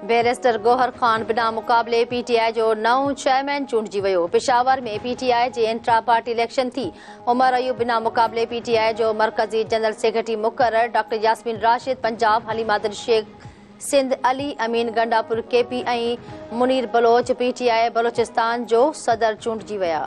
Barrister Gauhar Khan बिना मुक़ाबले PTI जो नओं चेयरमैन चूंडिजी वियो। पेशावर में पीटीआई जे इंट्रा पार्टी इलेक्शन थी। उमर अयूब बिना मुक़ाबले पीटीआई जो मरकज़ी जनरल सेक्रेटरी मुक़र्रर। डॉक्टर यास्मीन राशिद पंजाब, हलीमा दिल शेख सिंध, अली अमीन गंडापुर केपी ऐं मुनीर बलोच पीटीआई बलोचिस्तान जो सदर चूंडिजी विया।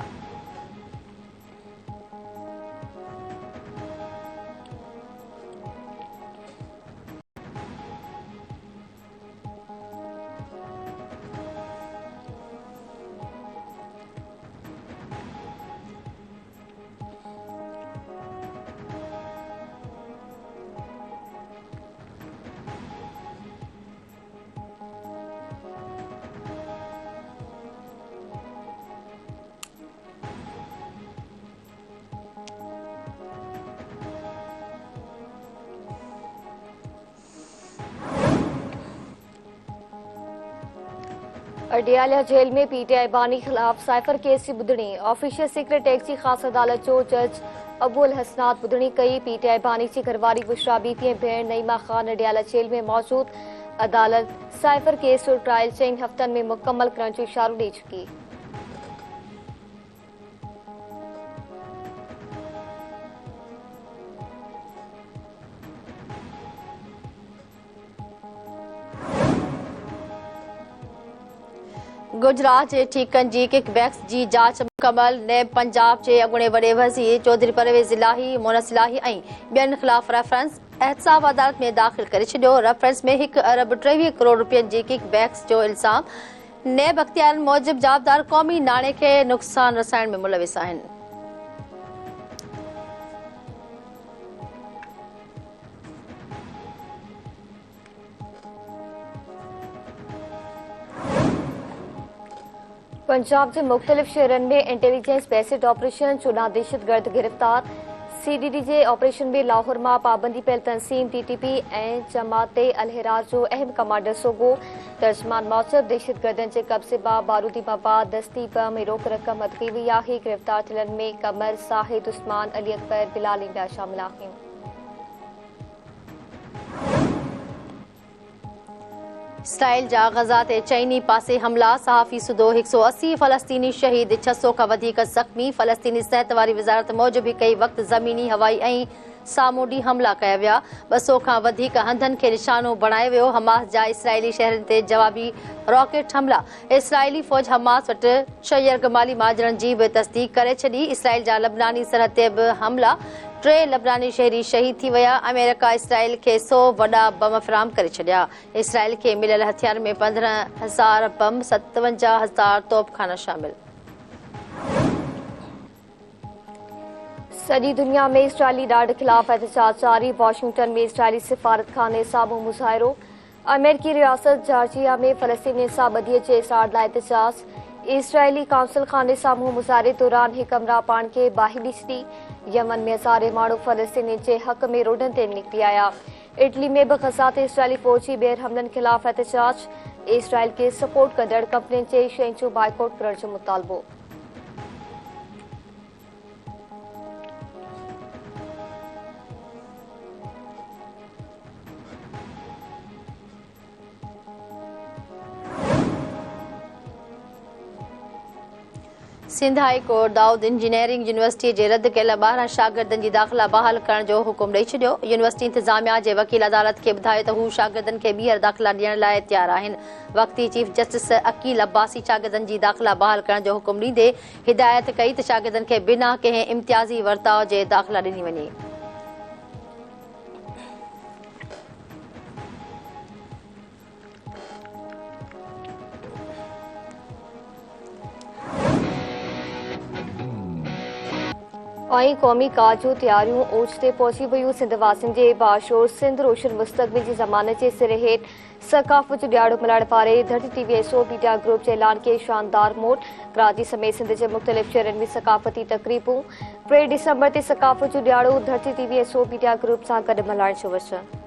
अडियाला जेल में पीटीआई बानी खिलाफ साइफर केस की बुधणी। ऑफिशियल सीक्रेट एक्ट की खास अदालत जो जज अबुल हसनात बुधणी कई। पीटीआई बानी की घरवारी बुशरा बीती भेण नईमा खान अडियाला जेल में मौजूद। अदालत साइफर केस जो ट्रायल 4 हफ्तन में मुकम्मल करण जो इशारो दी चुकी। गुजरात के ठीकन जी किकबैक्स की जांच मुकम्मल। नैब पंजाब के अगुणे वडे वज़ीर चौधरी परवेज़ इलाही, मोनस इलाही ऐं ॿियनि ख़िलाफ़ रेफरेंस एहतसाब अदालत में दाख़िल करे छॾियो। रेफरेंस में 1 अरब 23 करोड़ रुपयनि जी किकबैक्स जो इल्ज़ाम। नैब अख़्तियारनि मूजिब जाबदार क़ौमी नाणे खे नुक़सान रसाइण में मुलविस आहिनि। पंजाब के मुख्तलिफ शहरन में इंटेलिजेंस बेस्ड ऑपरेशन 14 दहशतगर्द गिरफ्तार। सीडीडी के ऑपरेशन में लाहौर में पाबंदी पहल तंजीम टीटीपी ऐं जमाते अलहिरार जो अहम कमांडर सोगो। तर्जमान मौसब दहशतगर्दन के कब्जे में बारूदी मवाद, दस्ती बम ऐं रोक रक़म हथ कई वई आहे। गिरफ्तार थियलनि में कमर, साहिद, उस्मान, अली अकबर, बिलाल इंडिया शामिल आहिनि। इसराइल जा गज़ा ते चईनी पासे हमला। सहाफ़ी सुदो 180 फ़लस्तीनी शहीद, 600 खां वधीक ज़ख़्मी। फ़लस्तीनी सिहत वारी वज़ारत मूजिब हिक ई वक़्ति ज़मीनी, हवाई ऐं सामूंडी हमला कया विया। 200 खां वधीक हंधनि खे निशानो बणायो वियो। हमास जा इसराइली शहरनि ते जवाबी रॉकेट हमला। इसराइली फ़ौज हमास वटि 6 यरग़माली माजरनि जी बि तस्दीक़ करे छॾी। इसराइल जा लबनानी सरहद ते बि हमला। 3 लबनानी शहरी शहीद थी विया। अमेरिका इसराइल खे 100 वॾा बम फ़राहम करे छॾिया। इसराइल खे मिलियल हथियारनि में 15,000 बम, 57,000 तोपखाना शामिल। सॼी दुनिया में इसराइली ॾाढ खिलाफ़ एहतजाज जारी। वॉशिंगटन में इसराइली सिफारतखाने साम्हूं मुज़ाहिरो। अमेरिकी रियासत जॉर्जिया में फ़लस्तीनी सां ॿधीअ जे इज़हार लाइ एहतजाज। इसराइली काउंसिल खाने साम्हूं मुज़ाहिरे दौरान हिक हमला पाण खे बाहि ॾी छॾी। यमन में हज़ारे माण्हू फ़लस्तीनी जे हक़ में रोडनि ते निकिरी आया। इटली में बि गज़ा ते इसराइली फ़ौजी ॿीहर हमलनि खिलाफ़ एहतजाज। इसराइल खे सपोर्ट कंदड़ कंपनियुनि जे शयुनि जो बाइकॉट करण जो मुतालबो। Sindh high court Dawood engineering university जे रद्द कयल 12 शागिर्दनि जी दाख़िला बहाल करण जो हुकुम ॾेई छॾियो। यूनिवर्सिटी इंतिज़ामिया जे वकील अदालत खे ॿुधायो त हू शागिर्दनि खे ॿीहर दाख़िला ॾियण लाइ तयारु आहिनि। वक़्ती चीफ जस्टिस अकील अब्बासी शागिर्दनि जी दाख़िला बहाल करण जो हुकुम ॾींदे हिदायत कई त शागिर्दनि खे बिना कंहिं इम्तियाज़ी वर्ताव जे दाख़िला ॾिनी वञे। ऐं क़ौमी कार जूं तयारियूं ओज ते पहुची वियूं। सिंध वासियुनि जे बाशोर सिंध रोशन मुस्तक़बिल जी ज़मानत जे सिरे हेठि सक़ाफ़त जो ॾियारो मल्हाइण वारे धरती टीवी एसओ मीडिया ग्रुप जे ऐलान खे शानदार मोड़। कराची समेत सिंध जे मुख़्तलिफ़ शहरनि में सक़ाफ़ती तक़रीबूं। 3 डिसंबर ते सक़ाफ़त जो ॾियारो धरती टीवी एसओ मीडिया ग्रुप सां गॾु मल्हाइण जो वचन।